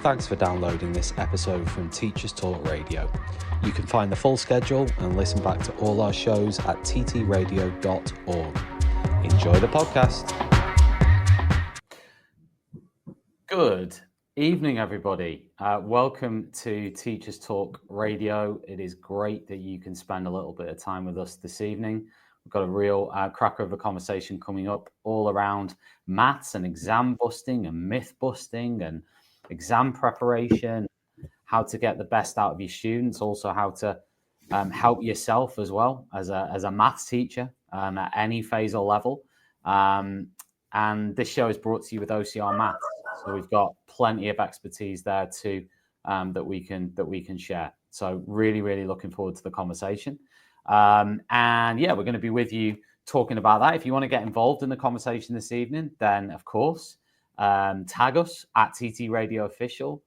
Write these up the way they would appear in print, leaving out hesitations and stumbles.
Thanks for downloading this episode from Teachers Talk Radio. You can find the full schedule and listen back to all our shows at ttradio.org. Enjoy the podcast. Good evening, everybody. Welcome to Teachers Talk Radio. It is great that you can spend a little bit of time with us this evening. We've got a real cracker of a conversation coming up all around maths and exam busting and myth busting and exam preparation, how to get the best out of your students, also how to help yourself as well as a maths teacher at any phase or level. And this show is brought to you with OCR Maths. So we've got plenty of expertise there too that we can share. So really looking forward to the conversation. And yeah, we're going to be with you talking about that. If you want to get involved in the conversation this evening, then of course, tag us at TT Radio Official.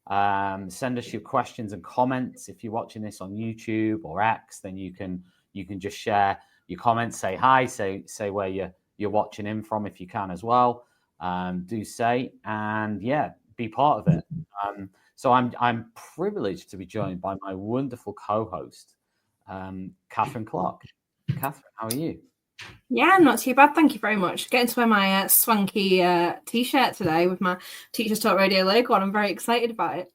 Send us your questions and comments. If you're watching this on YouTube or X, then you can just share your comments, say hi, say where you're watching in from if you can as well. Do say, and yeah, be part of it. So I'm privileged to be joined by my wonderful co-host, Catherine Clark. Catherine, how are you? Yeah, not too bad. Thank you very much. Getting to wear my swanky t-shirt today with my Teachers Talk Radio logo on. I'm very excited about it.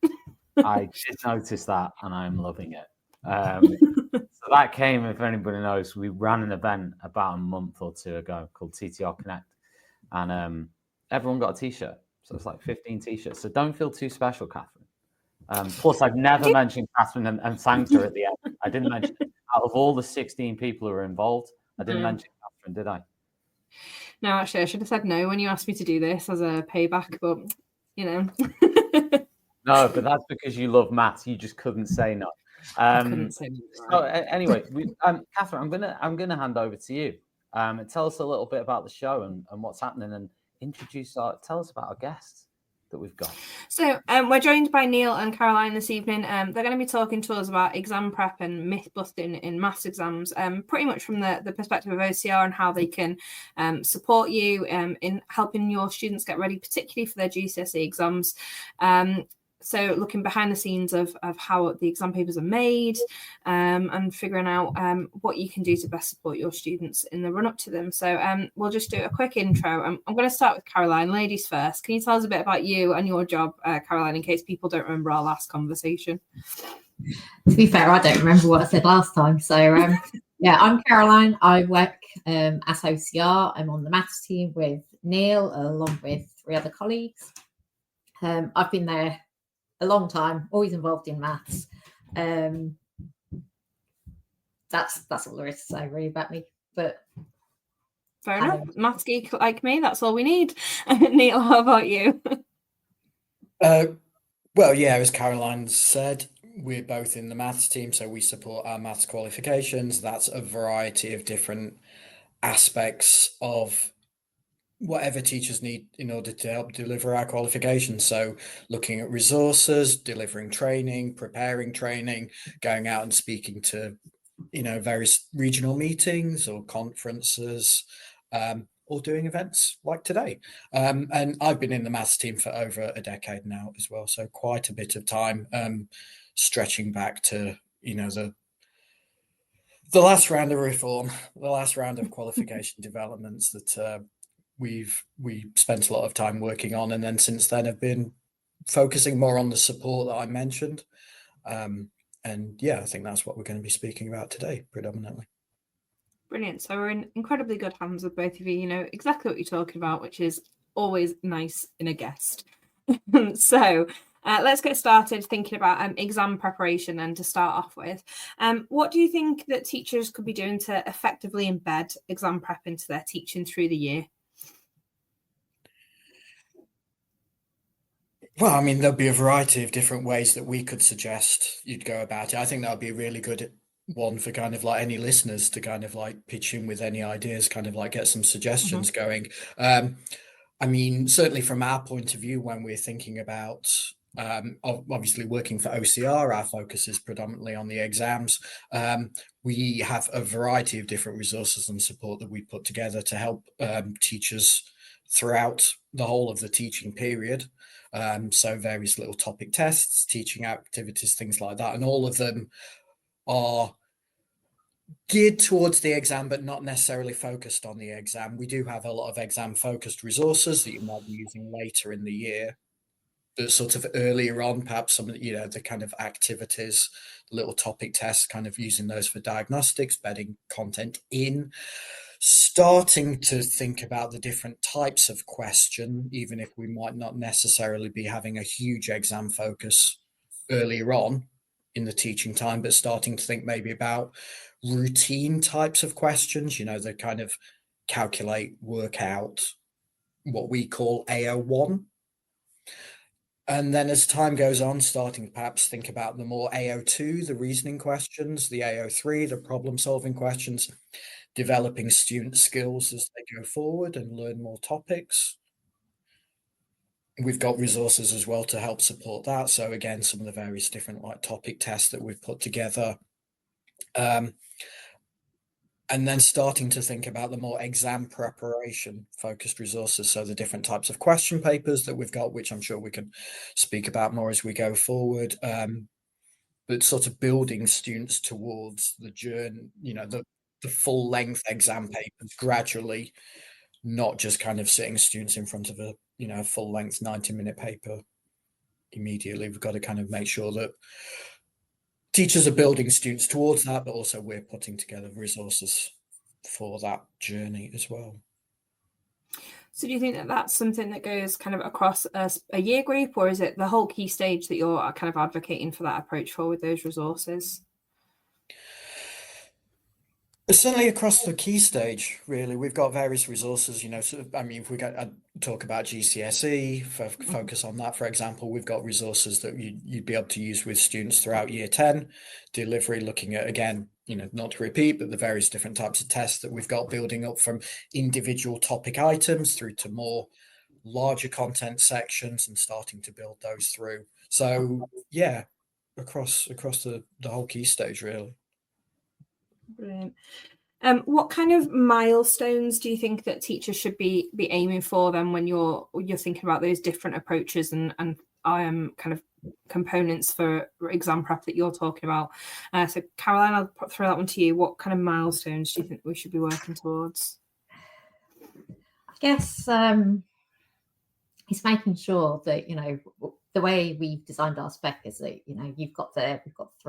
I did notice that, and I'm loving it. So that came, if anybody knows, we ran an event about a month or two ago called TTR Connect, and everyone got a t-shirt. So it's like 15 t-shirts. So don't feel too special, Catherine. Plus, I've never mentioned Catherine and thanked her at the end. I didn't mention it. Out of all the 16 people who were involved, I didn't mention Catherine, did I? No, actually, I should have said no when you asked me to do this as a payback, but, you know. No, but that's because you love maths. You just couldn't say no. I couldn't say no. So, anyway, Catherine, I'm gonna hand over to you. Tell us a little bit about the show and what's happening, and tell us about our guests that we've got. So we're joined by Neil and Caroline this evening. They're going to be talking to us about exam prep and myth busting in maths exams, pretty much from the perspective of OCR and how they can support you in helping your students get ready, particularly for their GCSE exams. So looking behind the scenes of how the exam papers are made and figuring out what you can do to best support your students in the run up to them. So we'll just do a quick intro. I'm going to start with Caroline. Ladies first. Can you tell us a bit about you and your job, Caroline, in case people don't remember our last conversation? To be fair, I don't remember what I said last time. So yeah, I'm Caroline. I work at OCR. I'm on the maths team with Neil along with 3 other colleagues. I've been there a long time, always involved in maths. That's all there is to say really about me. But fair enough. Maths geek like me, that's all we need. Neil, how about you? Well, yeah, as Caroline said, we're both in the maths team, so we support our maths qualifications. That's a variety of different aspects of whatever teachers need in order to help deliver our qualifications. So looking at resources, delivering training, preparing training, going out and speaking to, various regional meetings or conferences, or doing events like today. And I've been in the maths team for over a decade now as well. So quite a bit of time, stretching back to, the last round of reform, the last round of qualification developments that, we spent a lot of time working on, and then since then have been focusing more on the support that I mentioned. And yeah, I think that's what we're going to be speaking about today predominantly. Brilliant. So we're in incredibly good hands with both of you. You know exactly what you're talking about, which is always nice in a guest. So let's get started thinking about exam preparation then to start off with. What do you think that teachers could be doing to effectively embed exam prep into their teaching through the year? Well, I mean, there'll be a variety of different ways that we could suggest you'd go about it. I think that would be a really good one for kind of like any listeners to kind of like pitch in with any ideas, kind of like get some suggestions going. I mean, certainly from our point of view, when we're thinking about obviously working for OCR, our focus is predominantly on the exams. We have a variety of different resources and support that we put together to help teachers throughout the whole of the teaching period. So various little topic tests, teaching activities, things like that. And all of them are geared towards the exam, but not necessarily focused on the exam. We do have a lot of exam focused resources that you might be using later in the year, but sort of earlier on, perhaps some of the kind of activities, little topic tests, kind of using those for diagnostics, bedding content in, starting to think about the different types of question, even if we might not necessarily be having a huge exam focus earlier on in the teaching time, but starting to think maybe about routine types of questions, the kind of calculate, work out, what we call AO1. And then as time goes on, starting to perhaps think about the more AO2, the reasoning questions, the AO3, the problem solving questions, developing student skills as they go forward and learn more topics. We've got resources as well to help support that. So again, some of the various different topic tests that we've put together. And then starting to think about the more exam preparation focused resources. So the different types of question papers that we've got, which I'm sure we can speak about more as we go forward. But sort of building students towards the journey, the full length exam papers gradually, not just kind of sitting students in front of a full length 90-minute paper immediately. We've got to kind of make sure that teachers are building students towards that, but also we're putting together resources for that journey as well. So do you think that that's something that goes kind of across a year group, or is it the whole key stage that you're kind of advocating for that approach for with those resources? Certainly across the key stage, really, we've got various resources, if we talk about GCSE, focus on that, for example, we've got resources that you'd be able to use with students throughout year 10, delivery, looking at, again, not to repeat, but the various different types of tests that we've got building up from individual topic items through to more larger content sections and starting to build those through. So yeah, across the whole key stage, really. Brilliant. What kind of milestones do you think that teachers should be aiming for then when you're thinking about those different approaches and kind of components for exam prep that you're talking about? So Caroline, I'll throw that one to you. What kind of milestones do you think we should be working towards? I guess it's making sure that the way we've designed our spec is that we've got 3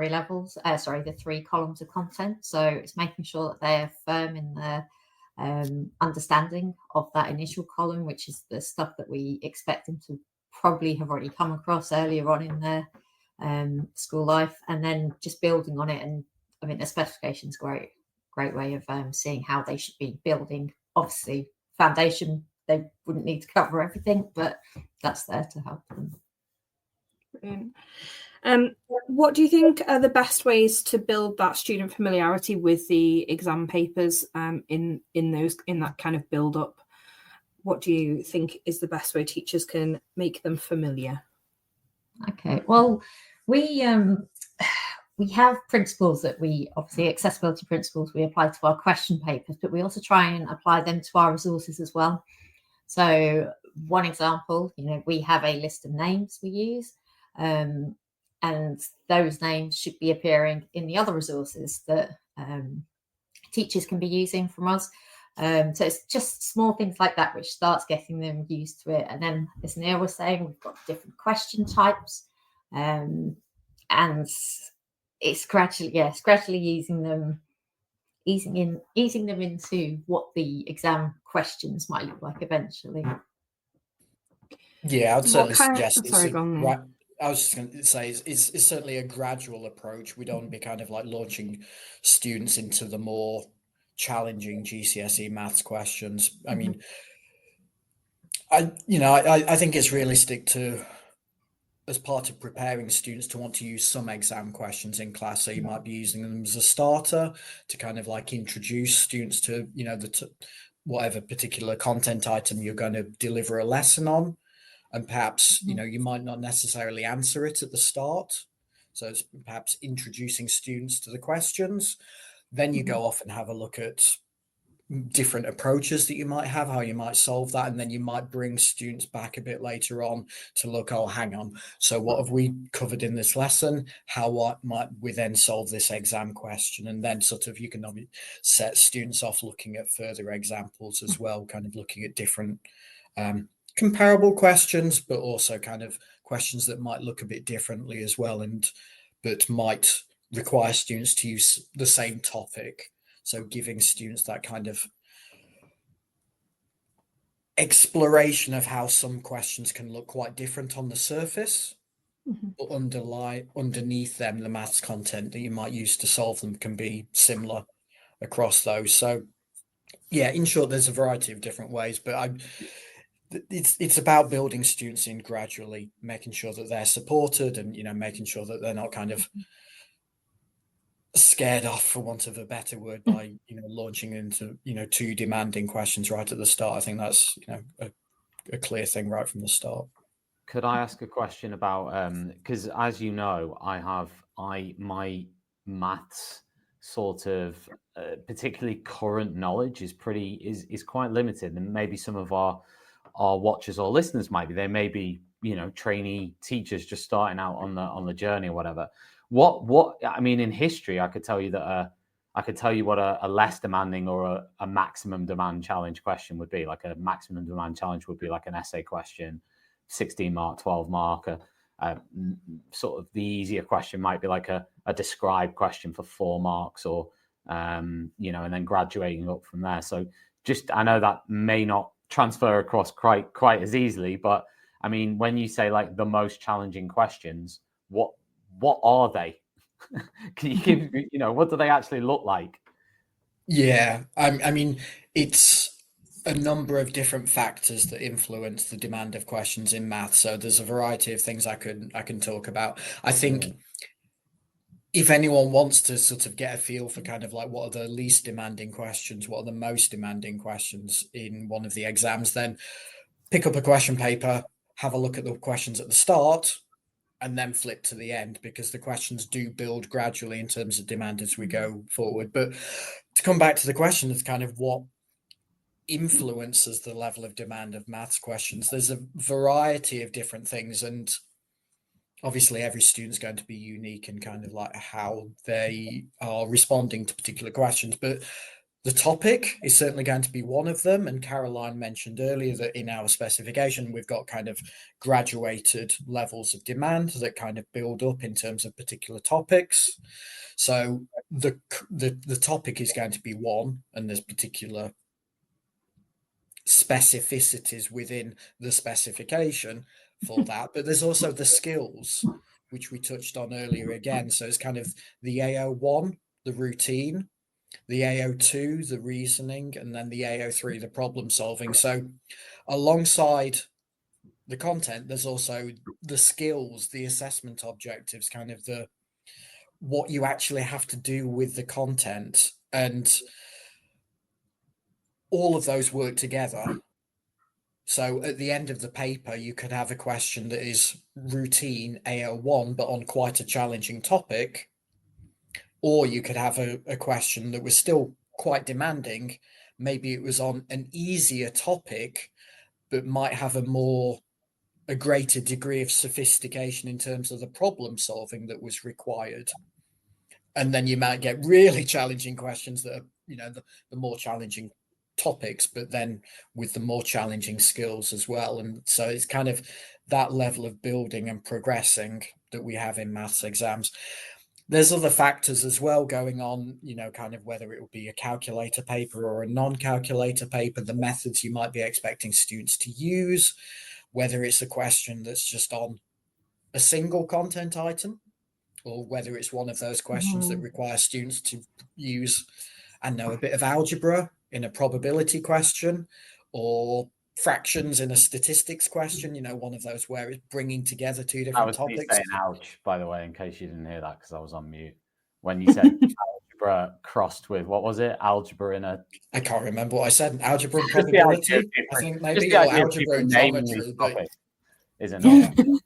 levels, the 3 columns of content. So it's making sure that they're firm in their understanding of that initial column, which is the stuff that we expect them to probably have already come across earlier on in their school life, and then just building on it. And I mean, the specification is a great way of seeing how they should be building. Obviously, foundation, they wouldn't need to cover everything, but that's there to help them. Brilliant. What do you think are the best ways to build that student familiarity with the exam papers in that kind of build up? What do you think is the best way teachers can make them familiar? Okay, well, we have principles that we obviously accessibility principles we apply to our question papers, but we also try and apply them to our resources as well. So one example, we have a list of names we use, and those names should be appearing in the other resources that teachers can be using from us. So it's just small things like that which starts getting them used to it. And then, as Neil was saying, we've got different question types, and it's gradually easing them into what the exam questions might look like eventually. Yeah, I'd certainly suggest I was just going to say it's certainly a gradual approach. We don't be kind of like launching students into the more challenging GCSE maths questions. I mean, I think it's realistic to, as part of preparing students, to want to use some exam questions in class. So you might be using them as a starter to kind of like introduce students to, whatever particular content item you're going to deliver a lesson on. And perhaps, you might not necessarily answer it at the start. So it's perhaps introducing students to the questions. Then you go off and have a look at different approaches that you might have, how you might solve that, and then you might bring students back a bit later on to look, oh, hang on, so what have we covered in this lesson? How might we then solve this exam question? And then sort of you can set students off looking at further examples as well, kind of looking at different comparable questions, but also kind of questions that might look a bit differently as well, but might require students to use the same topic. So giving students that kind of exploration of how some questions can look quite different on the surface, but underneath them, the maths content that you might use to solve them can be similar across those. So yeah, in short, there's a variety of different ways, but it's about building students in gradually, making sure that they're supported, and making sure that they're not kind of scared off, for want of a better word, by launching into too demanding questions right at the start. I think that's a clear thing right from the start. Could I ask a question about because as you know, my maths sort of particularly current knowledge is quite limited, and maybe some of our watchers or listeners they may be trainee teachers just starting out on the journey or whatever. What I mean, in history, I could tell you what a less demanding or a maximum demand challenge question would be. Like a maximum demand challenge would be like an essay question, 16 mark, 12 mark. Sort of the easier question might be like a describe question for 4 marks, or and then graduating up from there. So I know that may not transfer across quite as easily, but I mean, when you say like the most challenging questions, what are they? Can you give, what do they actually look like? Yeah, I mean, it's a number of different factors that influence the demand of questions in math. So there's a variety of things I can talk about. I think if anyone wants to sort of get a feel for kind of like what are the least demanding questions, what are the most demanding questions in one of the exams, then pick up a question paper, have a look at the questions at the start, and then flip to the end, because the questions do build gradually in terms of demand as we go forward. But to come back to the question of kind of what influences the level of demand of maths questions, there's a variety of different things, and obviously every student's going to be unique in kind of like how they are responding to particular questions, but the topic is certainly going to be one of them. And Caroline mentioned earlier that in our specification, we've got kind of graduated levels of demand that kind of build up in terms of particular topics. So the topic is going to be one, and there's particular specificities within the specification for that. But there's also the skills, which we touched on earlier again. So it's kind of the AO1, the routine, the AO2, the reasoning, and then the AO3, the problem solving. So alongside the content, there's also the skills, the assessment objectives, kind of what you actually have to do with the content. And all of those work together. So at the end of the paper, you could have a question that is routine AO1, but on quite a challenging topic. Or you could have a question that was still quite demanding. Maybe it was on an easier topic, but might have a greater degree of sophistication in terms of the problem solving that was required. And then you might get really challenging questions that are, the more challenging topics, but then with the more challenging skills as well. And so it's kind of that level of building and progressing that we have in maths exams. There's other factors as well going on, kind of whether it will be a calculator paper or a non-calculator paper, the methods you might be expecting students to use, whether it's a question that's just on a single content item, or whether it's one of those questions that require students to use and know a bit of algebra in a probability question, or fractions in a statistics question, one of those where it's bringing together two different topics. I was saying ouch, by the way, in case you didn't hear that, because I was on mute. When you said algebra crossed with, what was it? Algebra in a... I can't remember what I said. Algebra and probability, I think maybe, or algebra and geometry. But... Isn't it?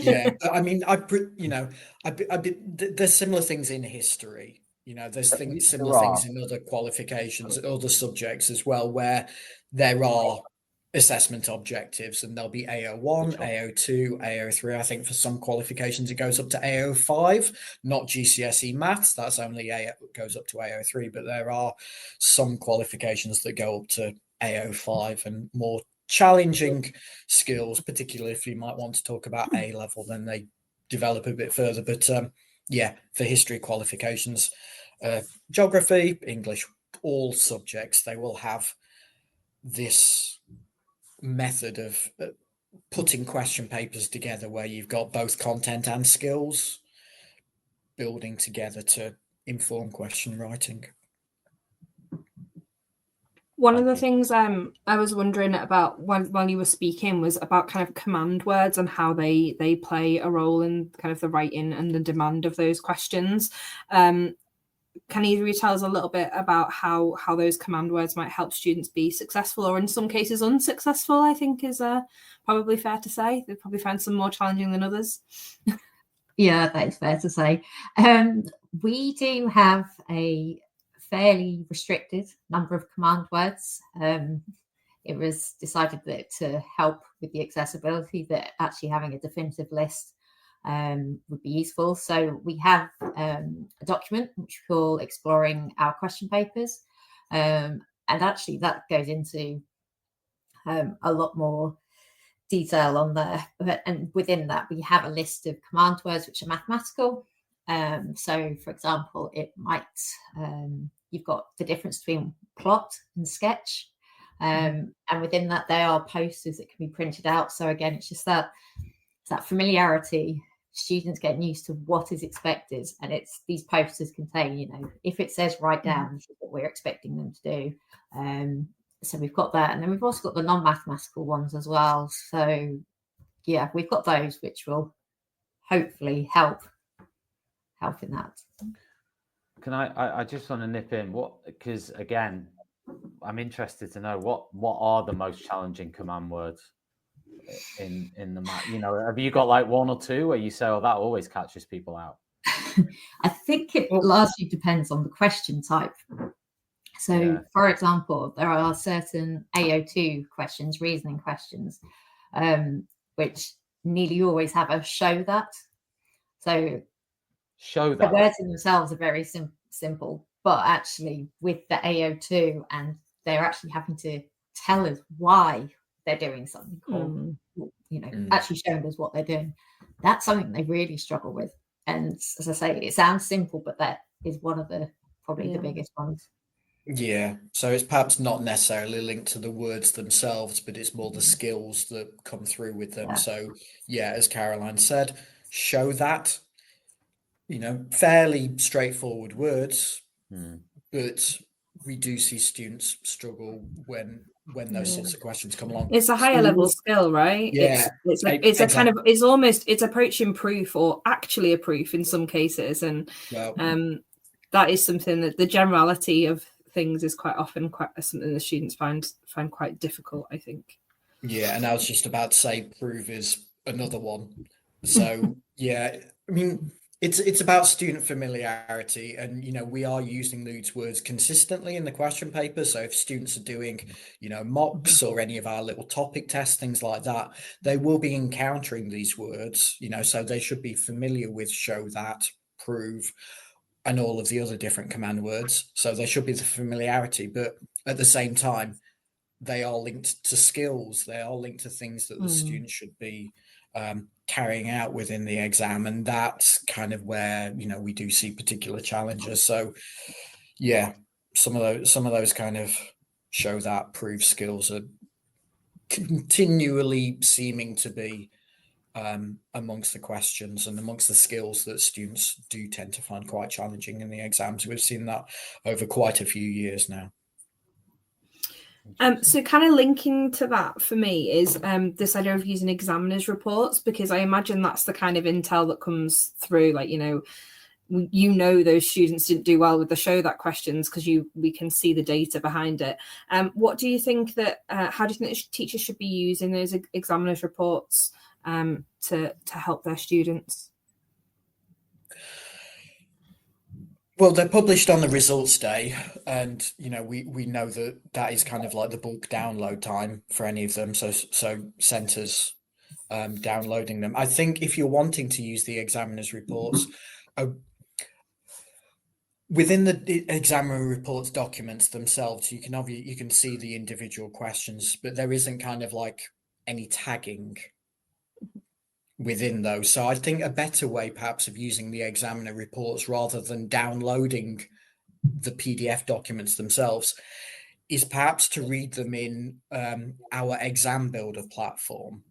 Yeah, I mean, there's similar things in history. There's similar things in other qualifications, other subjects as well, where there are assessment objectives, and there'll be AO1, AO2, AO3. I think for some qualifications it goes up to AO5, not GCSE Maths. That's only goes up to AO3, but there are some qualifications that go up to AO5 and more challenging skills, particularly if you might want to talk about A level, then they develop a bit further. But for history qualifications, geography, English, all subjects, they will have this method of putting question papers together where you've got both content and skills building together to inform question writing. One of the things I was wondering about while you were speaking was about kind of command words and how they play a role in kind of the writing and the demand of those questions. Can either of you tell us a little bit about how those command words might help students be successful, or in some cases unsuccessful? I think is probably fair to say. They probably find some more challenging than others. Yeah, that's fair to say. We do have a fairly restricted number of command words. It was decided that to help with the accessibility, that actually having a definitive list would be useful. So we have a document which we call Exploring Our Question Papers, and actually that goes into a lot more detail on there. And within that, we have a list of command words which are mathematical. So, for example, it might you've got the difference between plot and sketch, and within that, there are posters that can be printed out. So again, it's just that familiarity. Students getting used to what is expected, and it's these posters contain, if it says write down, this is what we're expecting them to do. So we've got that, and then we've also got the non-mathematical ones as well. So yeah, we've got those which will hopefully help in that. Can I just want to nip in because again, I'm interested to know what are the most challenging command words in the math. Have you got like one or two where you say, oh, that always catches people out? I think it largely depends on the question type. So for example, there are certain AO2 questions, reasoning questions, which nearly always have a show that. So show that the words in themselves are very simple, but actually with the AO2, and they're actually having to tell us why they're doing something, or actually showing us what they're doing. That's something they really struggle with. And as I say, it sounds simple, but that is one of the probably the biggest ones. Yeah, so it's perhaps not necessarily linked to the words themselves, but it's more the skills that come through with them. So yeah, as Caroline said, show that, fairly straightforward words, but we do see students struggle when those sorts of questions come along. It's a higher level skill, right? Yeah, it's exactly. a kind of it's approaching proof, or actually a proof in some cases, and that is something that the generality of things is quite often something the students find quite difficult, I think. Yeah, and I was just about to say prove is another one. So yeah, I mean, it's about student familiarity, and we are using these words consistently in the question paper. So if students are doing mocks or any of our little topic tests, things like that, they will be encountering these words, so they should be familiar with show that, prove, and all of the other different command words. So there should be the familiarity, but at the same time, they are linked to skills. They are linked to things that the students should be carrying out within the exam. And that's kind of where, we do see particular challenges. So yeah, some of those kind of show that, prove skills are continually seeming to be amongst the questions and amongst the skills that students do tend to find quite challenging in the exams. We've seen that over quite a few years now. So kind of linking to that for me is this idea of using examiners' reports, because I imagine that's the kind of intel that comes through, like, those students didn't do well with the show that questions because we can see the data behind it. What do you think how do you think that teachers should be using those examiners' reports to help their students? Well, they're published on the results day, and we know that is kind of like the bulk download time for any of them. So centres downloading them. I think if you're wanting to use the examiner's reports, within the examiner reports documents themselves, you can see the individual questions, but there isn't kind of like any tagging within those. So I think a better way perhaps of using the examiner reports rather than downloading the PDF documents themselves is perhaps to read them in our Exam Builder platform.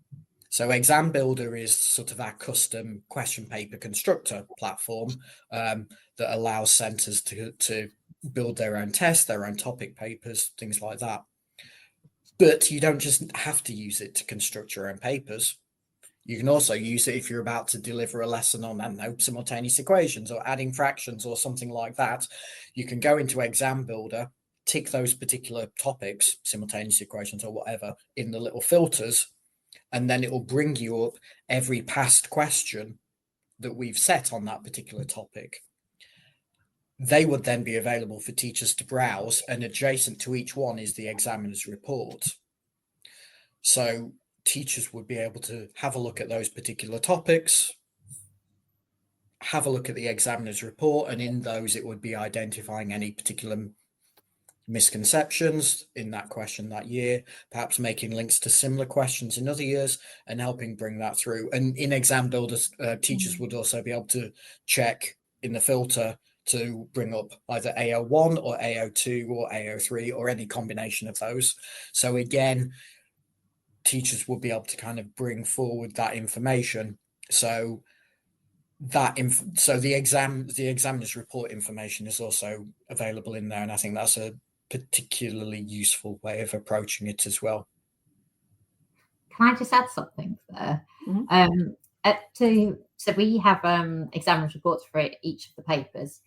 So Exam Builder is sort of our custom question paper constructor platform that allows centres to build their own tests, their own topic papers, things like that. But you don't just have to use it to construct your own papers. You can also use it if you're about to deliver a lesson on, I don't know, simultaneous equations or adding fractions or something like that. You can go into Exam Builder, tick those particular topics, simultaneous equations or whatever, in the little filters, and then it will bring you up every past question that we've set on that particular topic. They would then be available for teachers to browse, and adjacent to each one is the examiner's report. So teachers would be able to have a look at those particular topics, have a look at the examiner's report, and in those it would be identifying any particular misconceptions in that question that year, perhaps making links to similar questions in other years and helping bring that through. And in Exam Builder, teachers would also be able to check in the filter to bring up either AO1 or AO2 or AO3 or any combination of those. So again, teachers will be able to kind of bring forward that information. So the examiner's report information is also available in there, and I think that's a particularly useful way of approaching it as well. Can I just add something there? So we have examiner's reports for each of the papers.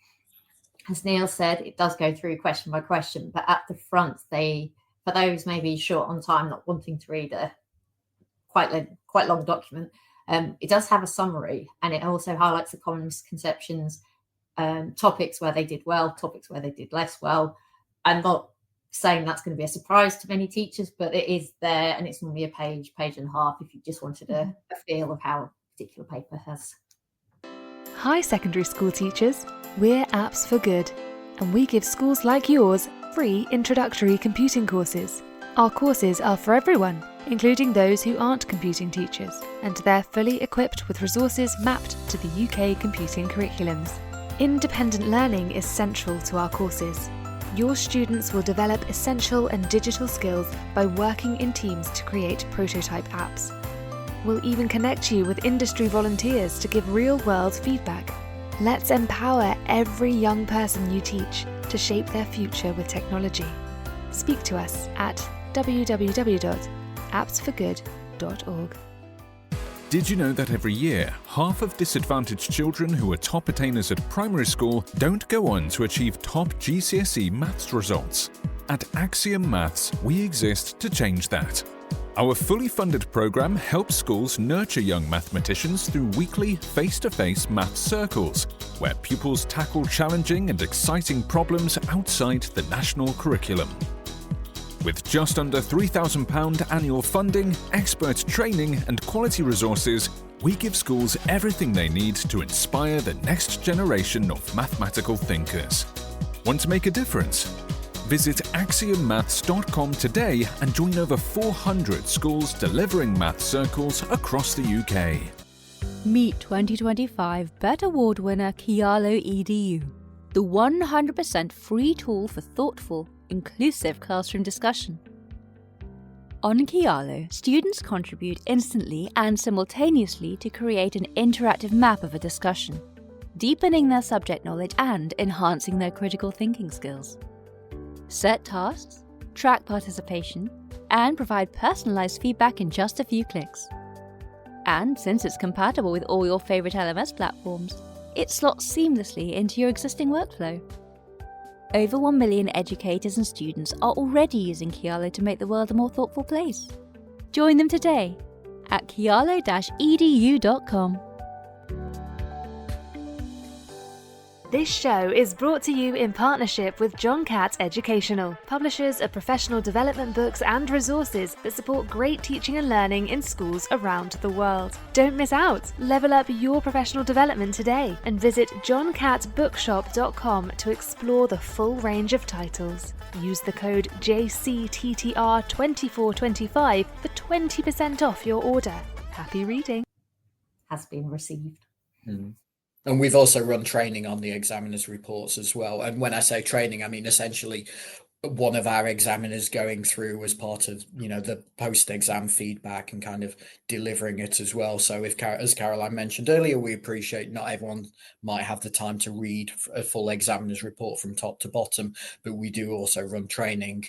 As Neil said, it does go through question by question, but at the front, for those maybe short on time, not wanting to read a quite long document, it does have a summary, and it also highlights the common misconceptions, topics where they did well, topics where they did less well. I'm not saying that's going to be a surprise to many teachers, but it is there, and it's normally a page and a half if you just wanted a feel of how a particular paper has. Hi secondary school teachers, we're Apps for Good, and we give schools like yours free introductory computing courses. Our courses are for everyone, including those who aren't computing teachers, and they're fully equipped with resources mapped to the UK computing curriculums. Independent learning is central to our courses. Your students will develop essential and digital skills by working in teams to create prototype apps. We'll even connect you with industry volunteers to give real-world feedback. Let's empower every young person you teach to shape their future with technology. Speak to us at www.appsforgood.org. Did you know that every year, half of disadvantaged children who are top attainers at primary school don't go on to achieve top GCSE maths results? At Axiom Maths, we exist to change that. Our fully funded program helps schools nurture young mathematicians through weekly face-to-face maths circles, where pupils tackle challenging and exciting problems outside the national curriculum. With just under £3,000 annual funding, expert training and quality resources, we give schools everything they need to inspire the next generation of mathematical thinkers. Want to make a difference? Visit axiommaths.com today and join over 400 schools delivering math circles across the UK. Meet 2025 BET Award winner Kialo EDU, the 100% free tool for thoughtful, inclusive classroom discussion. On Kialo, students contribute instantly and simultaneously to create an interactive map of a discussion, deepening their subject knowledge and enhancing their critical thinking skills. Set tasks, track participation, and provide personalized feedback in just a few clicks. And since it's compatible with all your favorite LMS platforms, it slots seamlessly into your existing workflow. Over 1 million educators and students are already using Kialo to make the world a more thoughtful place. Join them today at kialo-edu.com. This show is brought to you in partnership with John Catt Educational, publishers of professional development books and resources that support great teaching and learning in schools around the world. Don't miss out. Level up your professional development today and visit johncattbookshop.com to explore the full range of titles. Use the code JCTTR2425 for 20% off your order. Happy reading. Has been received. And we've also run training on the examiner's reports as well. And when I say training, I mean essentially one of our examiners going through as part of, the post-exam feedback and kind of delivering it as well. So as Caroline mentioned earlier, we appreciate not everyone might have the time to read a full examiner's report from top to bottom, but we do also run training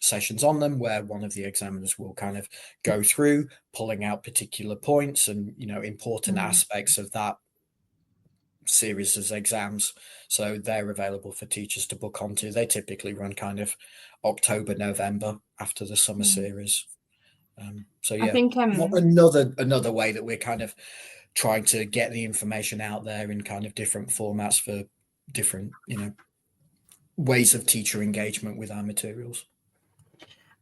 sessions on them where one of the examiners will kind of go through pulling out particular points and, important aspects of that series of exams. So they're available for teachers to book onto. They typically run kind of October, November after the summer series. So yeah, I think another way that we're kind of trying to get the information out there in kind of different formats for different, ways of teacher engagement with our materials.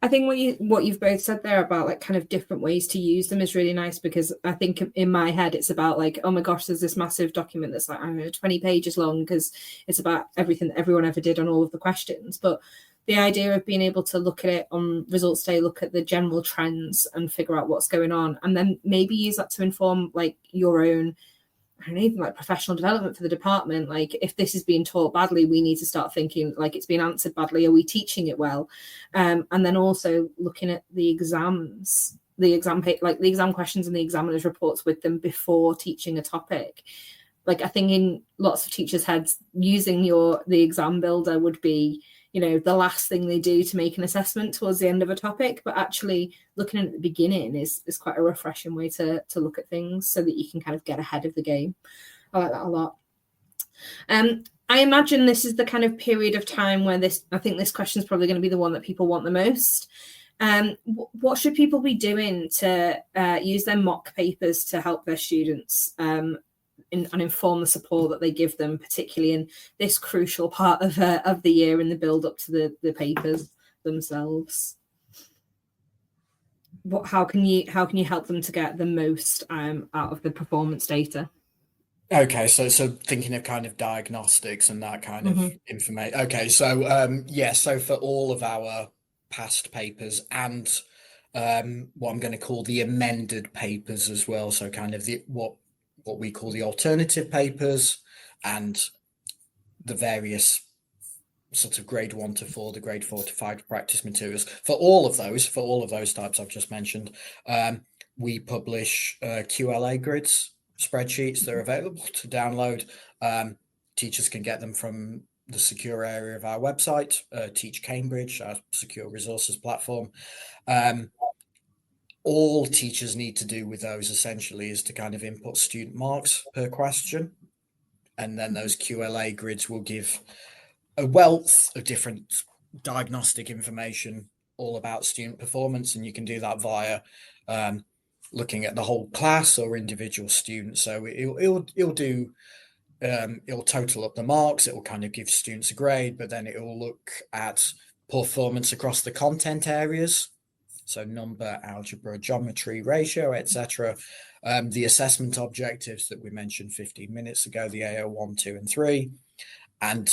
I think what you've both said there about like kind of different ways to use them is really nice, because I think in my head it's about like, oh my gosh, there's this massive document that's like, I don't know, 20 pages long because it's about everything that everyone ever did on all of the questions. But the idea of being able to look at it on results day, look at the general trends and figure out what's going on, and then maybe use that to inform like your own, I don't know, even like professional development for the department. Like if this is being taught badly, we need to start thinking like it's being answered badly. Are we teaching it well? And then also looking at the exams, the exam questions and the examiner's reports with them before teaching a topic. Like I think in lots of teachers' heads, using the exam builder would be, the last thing they do to make an assessment towards the end of a topic, but actually looking at the beginning is quite a refreshing way to look at things so that you can kind of get ahead of the game. I like that a lot. I imagine this is the kind of period of time where I think this question is probably going to be the one that people want the most. What should people be doing to use their mock papers to help their students and inform the support that they give them, particularly in this crucial part of the year in the build up to the papers themselves? How can you help them to get the most out of the performance data? Okay, so thinking of kind of diagnostics and that kind of information. Okay, so so for all of our past papers and what I'm going to call the amended papers as well, so kind of what we call the alternative papers and the various sort of grade 1 to 4, the grade 4 to 5 practice materials. For all of those types I've just mentioned, we publish QLA grids, spreadsheets. They're available to download. Teachers can get them from the secure area of our website, Teach Cambridge, our secure resources platform. All teachers need to do with those essentially is to kind of input student marks per question. And then those QLA grids will give a wealth of different diagnostic information all about student performance. And you can do that via looking at the whole class or individual students. So it'll total up the marks. It will kind of give students a grade, but then it will look at performance across the content areas. So number, algebra, geometry, ratio, etc. The assessment objectives that we mentioned 15 minutes ago, the AO 1, 2, and 3, and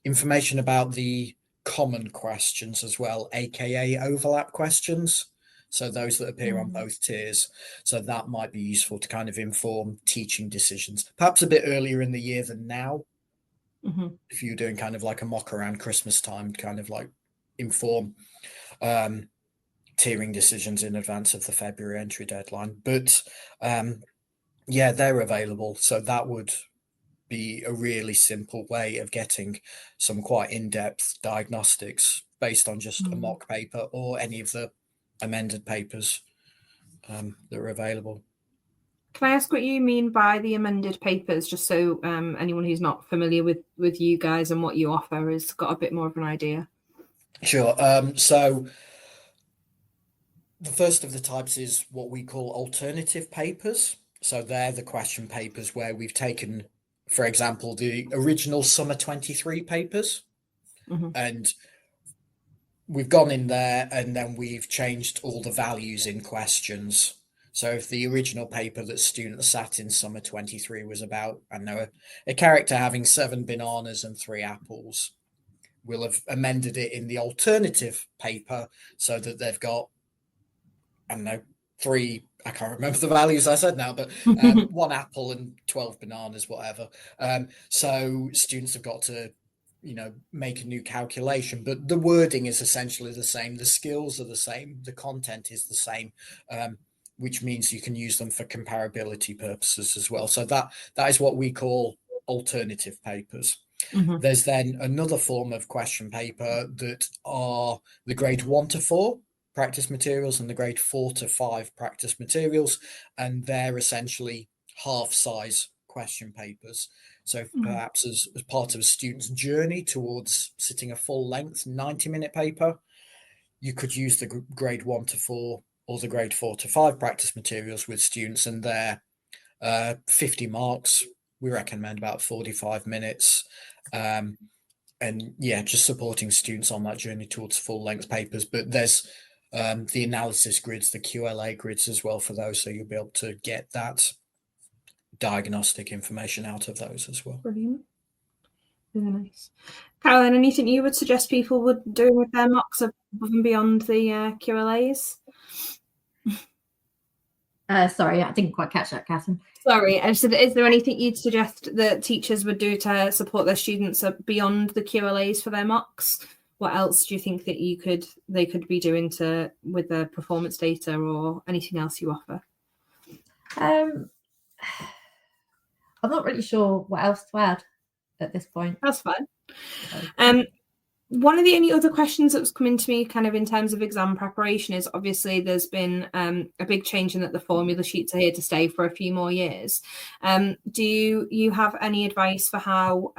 information about the common questions as well, aka overlap questions. So those that appear on both tiers. So that might be useful to kind of inform teaching decisions, perhaps a bit earlier in the year than now. If you're doing kind of like a mock around Christmas time, kind of like inform tiering decisions in advance of the February entry deadline. But they're available. So that would be a really simple way of getting some quite in-depth diagnostics based on just a mock paper or any of the amended papers that are available. Can I ask what you mean by the amended papers, just so anyone who's not familiar with you guys and what you offer has got a bit more of an idea? Sure. So the first of the types is what we call alternative papers. So they're the question papers where we've taken for example, the original Summer 23 papers. And we've gone in there and then we've changed all the values in questions. So if the original paper that students sat in Summer 23 was about, I don't know, a character having 7 bananas and 3 apples, we'll have amended it in the alternative paper so that they've got, I don't know, 3, I can't remember the values I said now, but 1 apple and 12 bananas, whatever. So students have got to, make a new calculation, but the wording is essentially the same. The skills are the same. The content is the same, which means you can use them for comparability purposes as well. So that is what we call alternative papers. There's then another form of question paper that are the grade 1 to 4 practice materials and the grade 4 to 5 practice materials, and they're essentially half-size question papers. So perhaps as part of a student's journey towards sitting a full-length 90-minute paper, you could use the grade 1 to 4 or the grade 4 to 5 practice materials with students, and they're 50 marks. We recommend about 45 minutes. And yeah, just supporting students on that journey towards full-length papers. But there's the analysis grids, the QLA grids as well for those, so you'll be able to get that diagnostic information out of those as well. Brilliant. Really nice. Caroline, anything you would suggest people would do with their mocks above and beyond the QLAs? Sorry, I didn't quite catch that, Catherine. Sorry, I said, is there anything you'd suggest that teachers would do to support their students beyond the QLAs for their mocks? What else do you think that they could be doing with their performance data, or anything else you offer? I'm not really sure what else to add at this point. That's fine. One of the only other questions that was coming to me kind of in terms of exam preparation is, obviously there's been a big change in that the formula sheets are here to stay for a few more years. Do you have any advice for how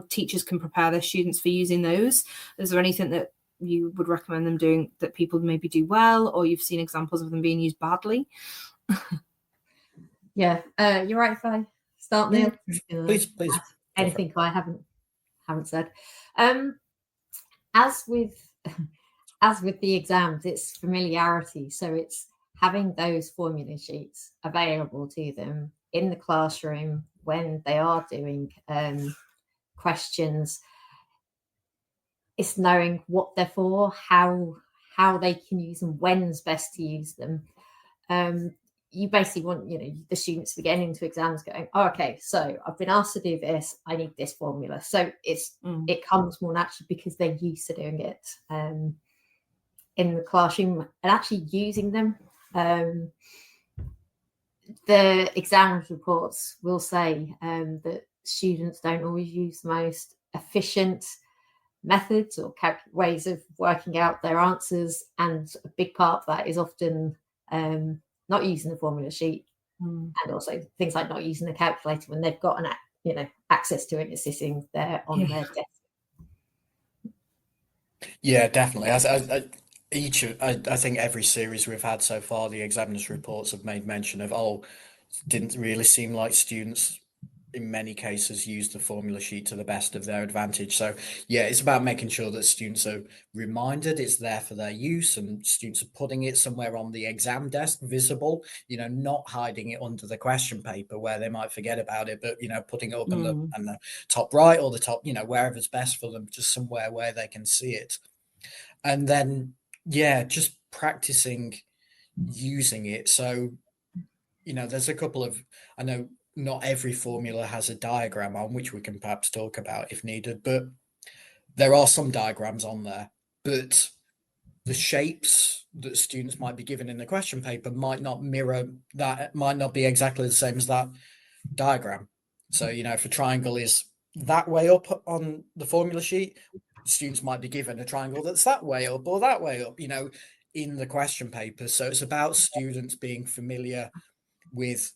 teachers can prepare their students for using those? Is there anything that you would recommend them doing that people maybe do well, or you've seen examples of them being used badly? Yeah, you're right if I start, Neil. Please. Anything I haven't said. As with the exams, it's familiarity. So it's having those formula sheets available to them in the classroom when they are doing questions. It's knowing what they're for, how they can use them, when's best to use them. You basically want, the students to be getting into exams going, oh, okay, so I've been asked to do this, I need this formula. So it comes more naturally because they're used to doing it in the classroom and actually using them. The exams reports will say that students don't always use the most efficient methods or ways of working out their answers, and a big part of that is often not using the formula sheet, and also things like not using the calculator when they've got access to it. It's sitting there on their desk. Yeah, definitely. I think every series we've had so far, the examiners' reports have made mention of, didn't really seem like students in many cases use the formula sheet to the best of their advantage. So yeah, it's about making sure that students are reminded it's there for their use, and students are putting it somewhere on the exam desk visible, not hiding it under the question paper where they might forget about it, but putting it up in the top right or the top, wherever's best for them, just somewhere where they can see it. And then just practicing using it. So there's a couple of, I know not every formula has a diagram on, which we can perhaps talk about if needed, but there are some diagrams on there. But the shapes that students might be given in the question paper might not mirror that, might not be exactly the same as that diagram. So, if a triangle is that way up on the formula sheet, students might be given a triangle that's that way up or that way up, in the question paper. So it's about students being familiar with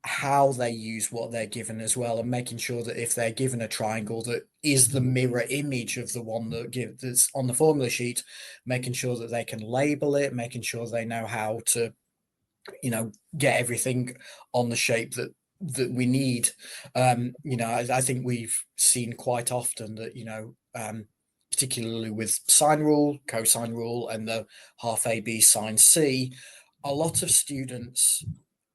how they use what they're given as well, and making sure that if they're given a triangle that is the mirror image of the one that's on the formula sheet, making sure that they can label it, making sure they know how to get everything on the shape that that we need. I think we've seen quite often that, particularly with sine rule, cosine rule, and the half AB sine C, a lot of students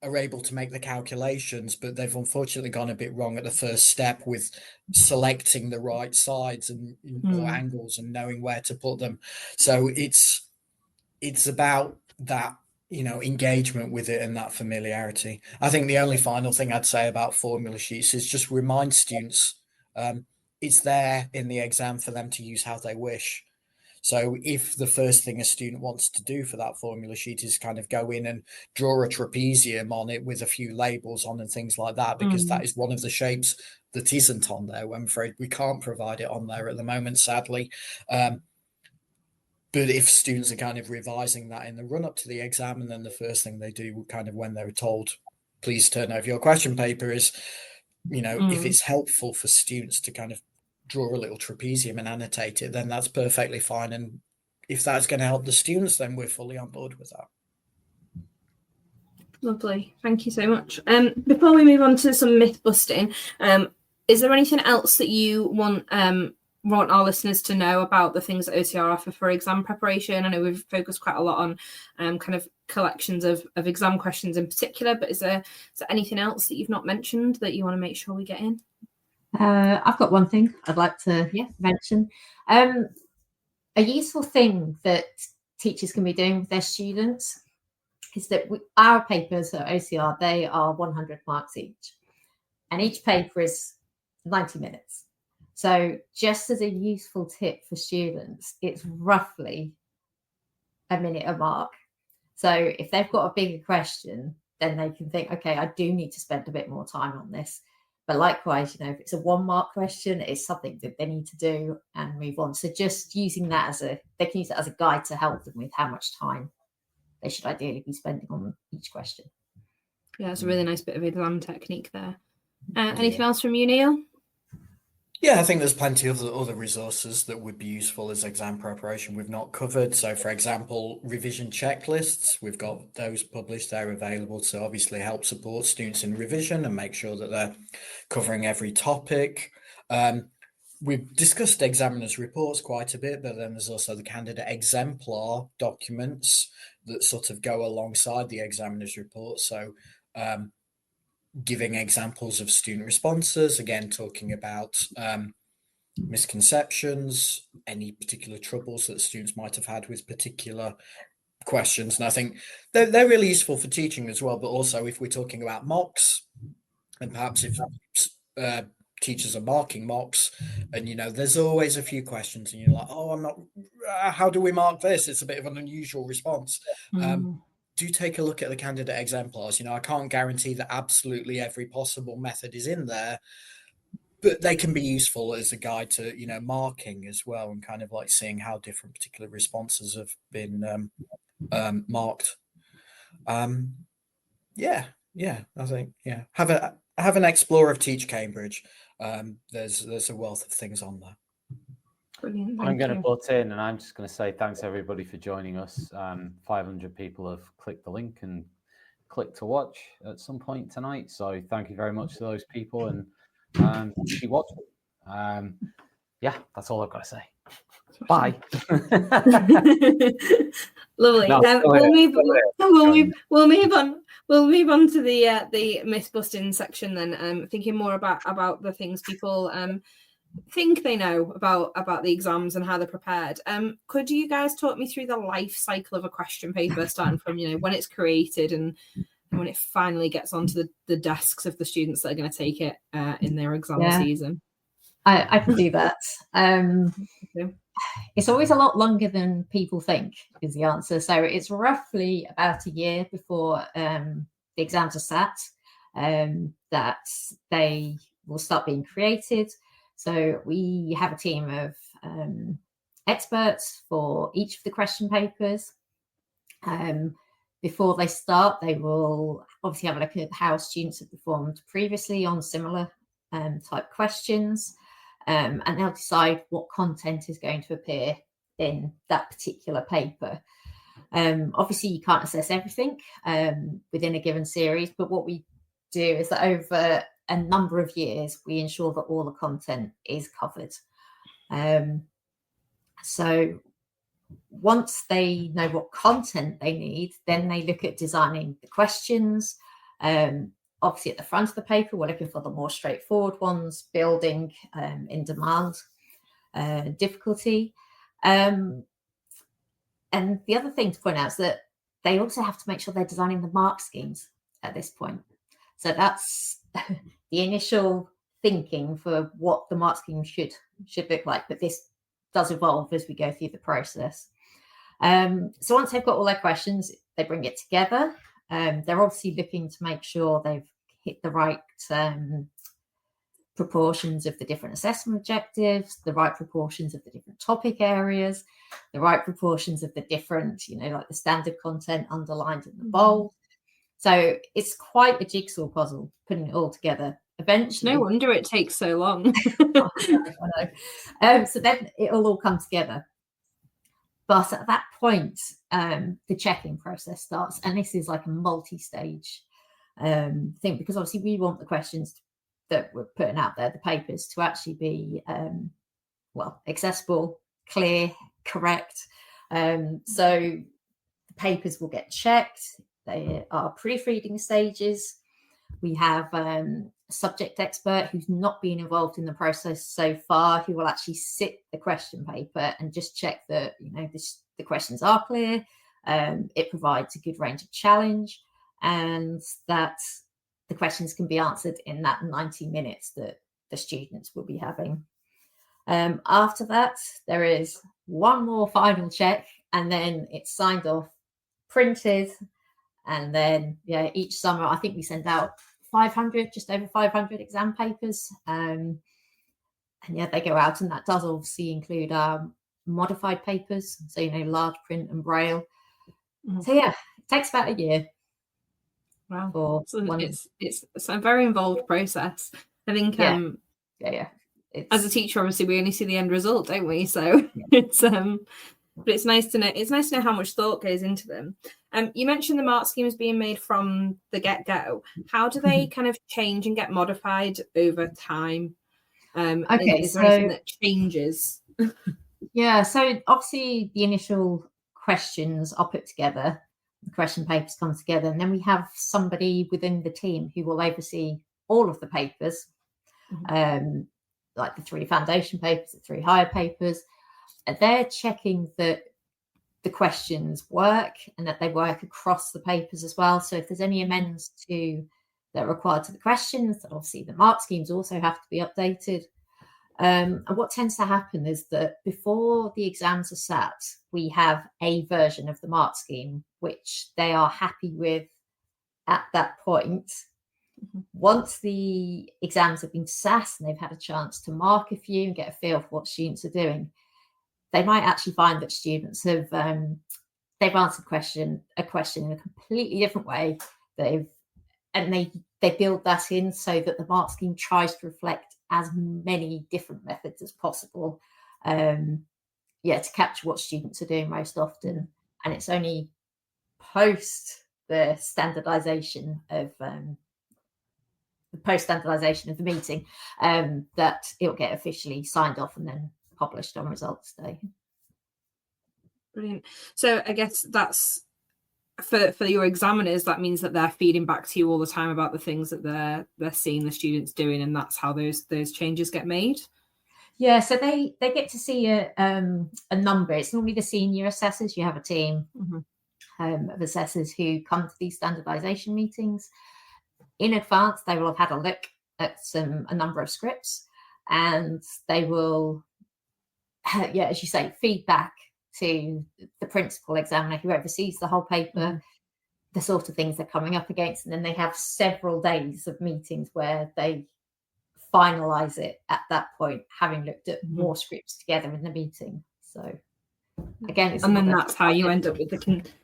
are able to make the calculations, but they've unfortunately gone a bit wrong at the first step with selecting the right sides or angles and knowing where to put them. So it's about that, engagement with it and that familiarity. I think the only final thing I'd say about formula sheets is just remind students it's there in the exam for them to use how they wish. So if the first thing a student wants to do for that formula sheet is kind of go in and draw a trapezium on it with a few labels on and things like that, because that is one of the shapes that isn't on there. I'm afraid we can't provide it on there at the moment, sadly. But if students are kind of revising that in the run up to the exam, and then the first thing they do kind of when they're told, please turn over your question paper, is, if it's helpful for students to kind of draw a little trapezium and annotate it, then that's perfectly fine. And if that's going to help the students, then we're fully on board with that. Lovely. Thank you so much. Before we move on to some myth busting, is there anything else that you want our listeners to know about the things that OCR offer for exam preparation? I know we've focused quite a lot on kind of collections of exam questions in particular, but is there anything else that you've not mentioned that you want to make sure we get in? I've got one thing I'd like to mention. A useful thing that teachers can be doing with their students is that our papers at OCR, they are 100 marks each, and each paper is 90 minutes. So just as a useful tip for students, it's roughly a minute a mark. So if they've got a bigger question, then they can think, okay, I do need to spend a bit more time on this. But likewise, if it's a 1 mark question, it's something that they need to do and move on. So just using that they can use it as a guide to help them with how much time they should ideally be spending on each question. Yeah, it's a really nice bit of exam technique there. Anything else from you, Neil? Yeah, I think there's plenty of other resources that would be useful as exam preparation we've not covered. So, for example, revision checklists, we've got those published. They're available to obviously help support students in revision and make sure that they're covering every topic. We've discussed examiners' reports quite a bit, but then there's also the candidate exemplar documents that sort of go alongside the examiner's report. So, giving examples of student responses, again, talking about misconceptions, any particular troubles that students might have had with particular questions. And I think they're really useful for teaching as well, but also if we're talking about mocks, and perhaps if teachers are marking mocks, and there's always a few questions and you're like, oh, I'm not, how do we mark this? It's a bit of an unusual response. Do take a look at the candidate exemplars. I can't guarantee that absolutely every possible method is in there, but they can be useful as a guide to, marking as well, and kind of like seeing how different particular responses have been marked. I think, have an explore of Teach Cambridge. There's a wealth of things on there. Brilliant. I'm going to butt in, and I'm just going to say thanks everybody for joining us. 500 people have clicked the link and clicked to watch at some point tonight. So thank you very much to those people, and keep watching. That's all I've got to say. Bye. Lovely. We'll move on to the myth busting section then. Thinking more about the things people think they know about the exams and how they're prepared. Could you guys talk me through the life cycle of a question paper, starting from when it's created and when it finally gets onto the desks of the students that are going to take it in their exam season? I can do that. It's always a lot longer than people think is the answer. So it's roughly about a year before the exams are sat that they will start being created. So we have a team of experts for each of the question papers. Before they start, they will obviously have a look at how students have performed previously on similar type questions, and they'll decide what content is going to appear in that particular paper. Obviously, you can't assess everything within a given series, but what we do is that over a number of years, we ensure that all the content is covered. So once they know what content they need, then they look at designing the questions. Obviously, at the front of the paper, we're looking for the more straightforward ones, building in demand, difficulty. And the other thing to point out is that they also have to make sure they're designing the mark schemes at this point. So that's the initial thinking for what the mark scheme should look like. But this does evolve as we go through the process. So once they've got all their questions, they bring it together. They're obviously looking to make sure they've hit the right proportions of the different assessment objectives, the right proportions of the different topic areas, the right proportions of the different, like the standard content underlined in the bold. So it's quite a jigsaw puzzle, putting it all together. Eventually, no wonder it takes so long. I know. So then it'll all come together. But at that point, the checking process starts, and this is like a multi-stage thing, because obviously we want the questions that we're putting out there, the papers, to actually be accessible, clear, correct. So the papers will get checked. They are proofreading stages. We have a subject expert who's not been involved in the process so far, who will actually sit the question paper and just check that the questions are clear. It provides a good range of challenge, and that the questions can be answered in that 90 minutes that the students will be having. After that, there is one more final check, and then it's signed off, printed, and then each summer I think we send out 500, just over 500 exam papers, and they go out, and that does obviously include modified papers, so large print and braille. So it takes about a year. Wow. It's a very involved process. I think as a teacher, obviously we only see the end result, don't we? So it's but it's nice to know. It's nice to know how much thought goes into them. You mentioned the mark schemes being made from the get-go. How do they kind of change and get modified over time? Is there anything that changes? So obviously the initial questions are put together, the question papers come together, and then we have somebody within the team who will oversee all of the papers, like the 3 foundation papers, the 3 higher papers. And they're checking that the questions work and that they work across the papers as well. So if there's any amendments that are required to the questions, obviously the mark schemes also have to be updated. And what tends to happen is that before the exams are sat, we have a version of the mark scheme which they are happy with at that point. Once the exams have been sat and they've had a chance to mark a few and get a feel for what students are doing, they might actually find that students have they've answered a question in a completely different way. They build that in so that the mark scheme tries to reflect as many different methods as possible, to capture what students are doing most often. And it's only post the standardization of the meeting that it'll get officially signed off and then published on results day. Brilliant. So I guess that's for your examiners, that means that they're feeding back to you all the time about the things that they're seeing the students doing, and that's how those changes get made. So they get to see a number. It's normally the senior assessors. You have a team of assessors who come to these standardization meetings. In advance, they will have had a look at a number of scripts, and they will as you say, feedback to the principal examiner who oversees the whole paper, the sort of things they're coming up against. And then they have several days of meetings where they finalize it at that point, having looked at more scripts together in the meeting. So again, and then that's how you end up with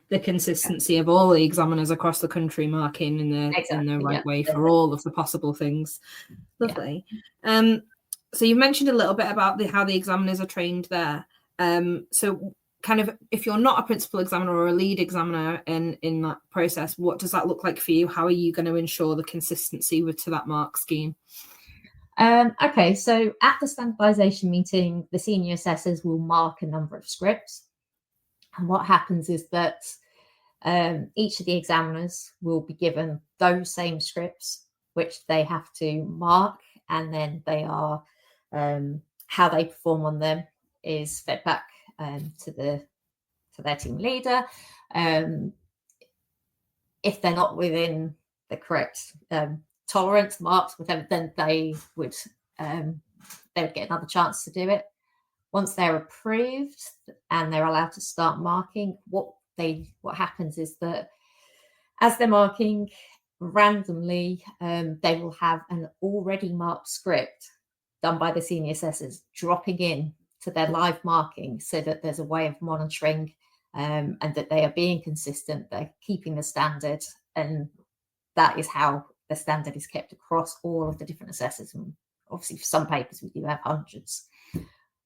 the consistency of all the examiners across the country marking in the right way for all of the possible things. Lovely. So you mentioned a little bit about how the examiners are trained there. So kind of, if you're not a principal examiner or a lead examiner in that process, what does that look like for you? How are you going to ensure the consistency to that mark scheme? Okay, so at the standardisation meeting, the senior assessors will mark a number of scripts. And what happens is that each of the examiners will be given those same scripts, which they have to mark, and then they are how they perform on them is fed back to their team leader. If they're not within the correct tolerance marks, whatever, then they would get another chance to do it. Once they're approved and they're allowed to start marking, what happens is that as they're marking randomly, they will have an already marked script done by the senior assessors dropping in to their live marking, so that there's a way of monitoring and that they are being consistent, they're keeping the standard, and that is how the standard is kept across all of the different assessors. And obviously for some papers we do have hundreds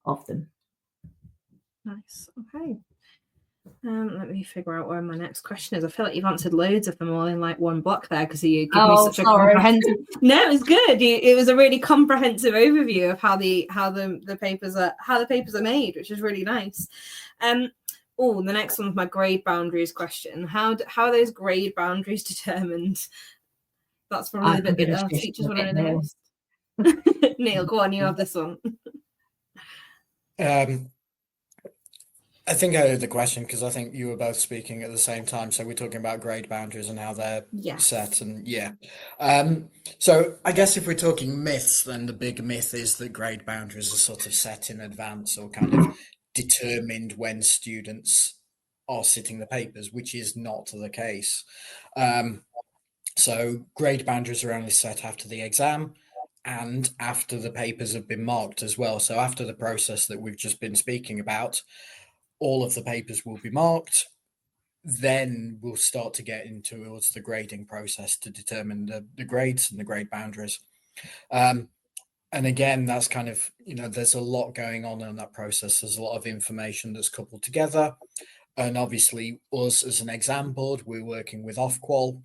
of them. Nice. Okay. Let me figure out where my next question is. I feel like you've answered loads of them all in like one block there, because you give me such a comprehensive. No, it was good. It was a really comprehensive overview of how the papers are made, which is really nice. The next one's my grade boundaries question. How are those grade boundaries determined? That's probably the bit that our teachers want to know the most. Neil, go on, you have this one. I think I heard the question because I think you were both speaking at the same time. So we're talking about grade boundaries and how they're set, and so I guess if we're talking myths, then the big myth is that grade boundaries are sort of set in advance or kind of determined when students are sitting the papers, which is not the case. So grade boundaries are only set after the exam and after the papers have been marked as well. So after the process that we've just been speaking about, all of the papers will be marked. Then we'll start to get into towards the grading process to determine the grades and the grade boundaries. And again, that's kind of, there's a lot going on in that process. There's a lot of information that's coupled together. And obviously us as an exam board, we're working with Ofqual.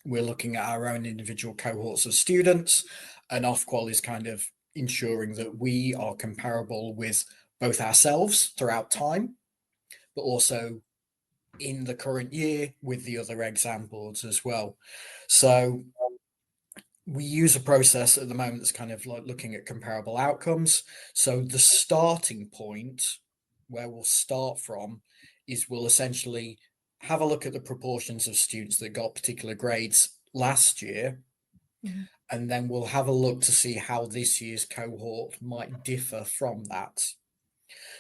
We're looking at our own individual cohorts of students, and Ofqual is kind of ensuring that we are comparable with both ourselves throughout time, but also in the current year with the other exam boards as well. So we use a process at the moment that's kind of like looking at comparable outcomes. So the starting point where we'll start from is we'll essentially have a look at the proportions of students that got particular grades last year. Mm-hmm. And then we'll have a look to see how this year's cohort might differ from that.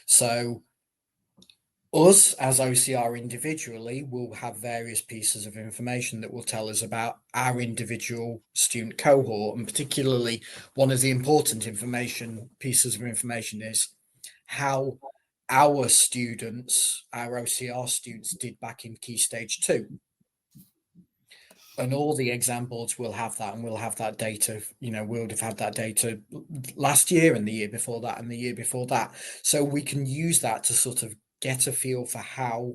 So us as OCR individually will have various pieces of information that will tell us about our individual student cohort, and particularly one of the important pieces of information is how our students, our OCR students, did back in Key Stage 2. And all the exam boards will have that, and we'll have that data, we'll have had that data last year and the year before that and the year before that. So we can use that to sort of get a feel for how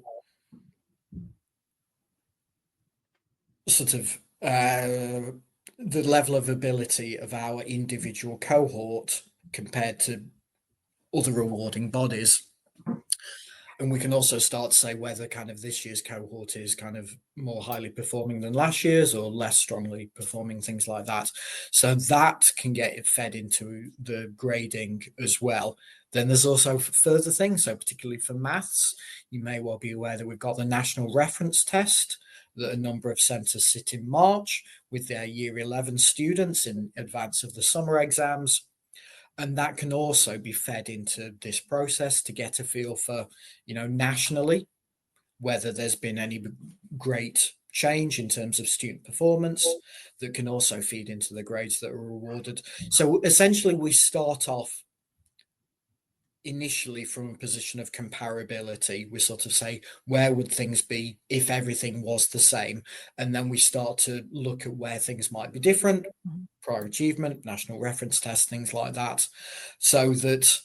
sort of the level of ability of our individual cohort compared to other awarding bodies. And we can also start to say whether kind of this year's cohort is kind of more highly performing than last year's or less strongly performing, things like that. So that can get fed into the grading as well. Then there's also further things. So particularly for maths, you may well be aware that we've got the national reference test that a number of centres sit in March with their year 11 students in advance of the summer exams. And that can also be fed into this process to get a feel for, nationally, whether there's been any great change in terms of student performance that can also feed into the grades that are awarded. So essentially we start off initially from a position of comparability. We sort of say, where would things be if everything was the same? And then we start to look at where things might be different, prior achievement, national reference test, things like that, so that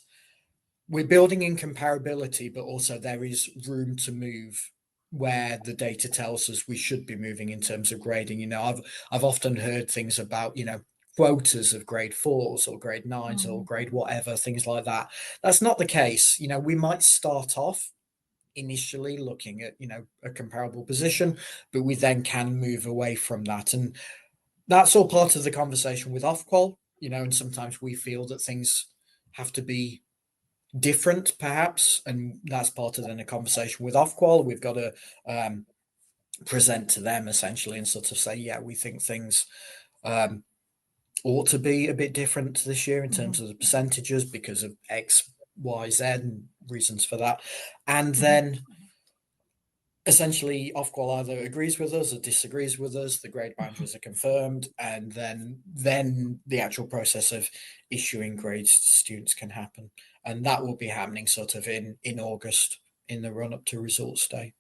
we're building in comparability, but also there is room to move where the data tells us we should be moving in terms of grading. You know, I've often heard things about, you know, quotas of grade 4s or grade 9s or grade whatever, things like that. That's not the case. You know, we might start off initially looking at, you know, a comparable position, but we then can move away from that. And that's all part of the conversation with Ofqual, you know, and sometimes we feel that things have to be different perhaps, and that's part of then a conversation with Ofqual. We've got to present to them essentially and sort of say, yeah, we think things ought to be a bit different this year in terms of the percentages because of X, Y, Z and reasons for that. And then essentially Ofqual either agrees with us or disagrees with us, the grade boundaries are confirmed, and then the actual process of issuing grades to students can happen. And that will be happening sort of in August, in the run up to results day.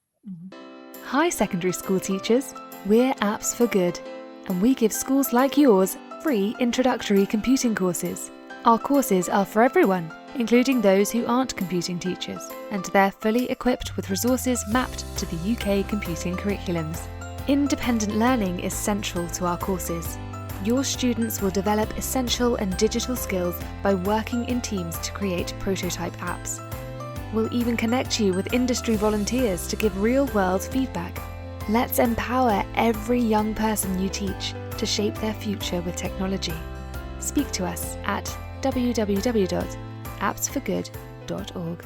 Hi secondary school teachers, we're Apps for Good, and we give schools like yours free introductory computing courses. Our courses are for everyone, including those who aren't computing teachers, and they're fully equipped with resources mapped to the UK computing curriculums. Independent learning is central to our courses. Your students will develop essential and digital skills by working in teams to create prototype apps. We'll even connect you with industry volunteers to give real-world feedback. Let's empower every young person you teach to shape their future with technology. Speak to us at www.appsforgood.org.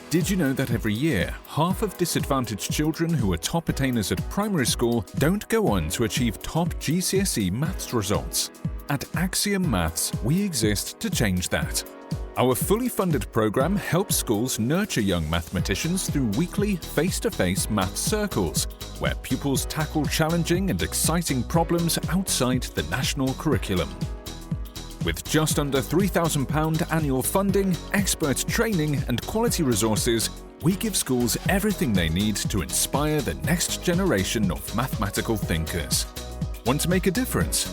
Did you know that every year, half of disadvantaged children who are top attainers at primary school don't go on to achieve top GCSE maths results? At Axiom Maths, we exist to change that. Our fully funded programme helps schools nurture young mathematicians through weekly face-to-face maths circles, where pupils tackle challenging and exciting problems outside the national curriculum. With just under £3,000 annual funding, expert training and quality resources, we give schools everything they need to inspire the next generation of mathematical thinkers. Want to make a difference?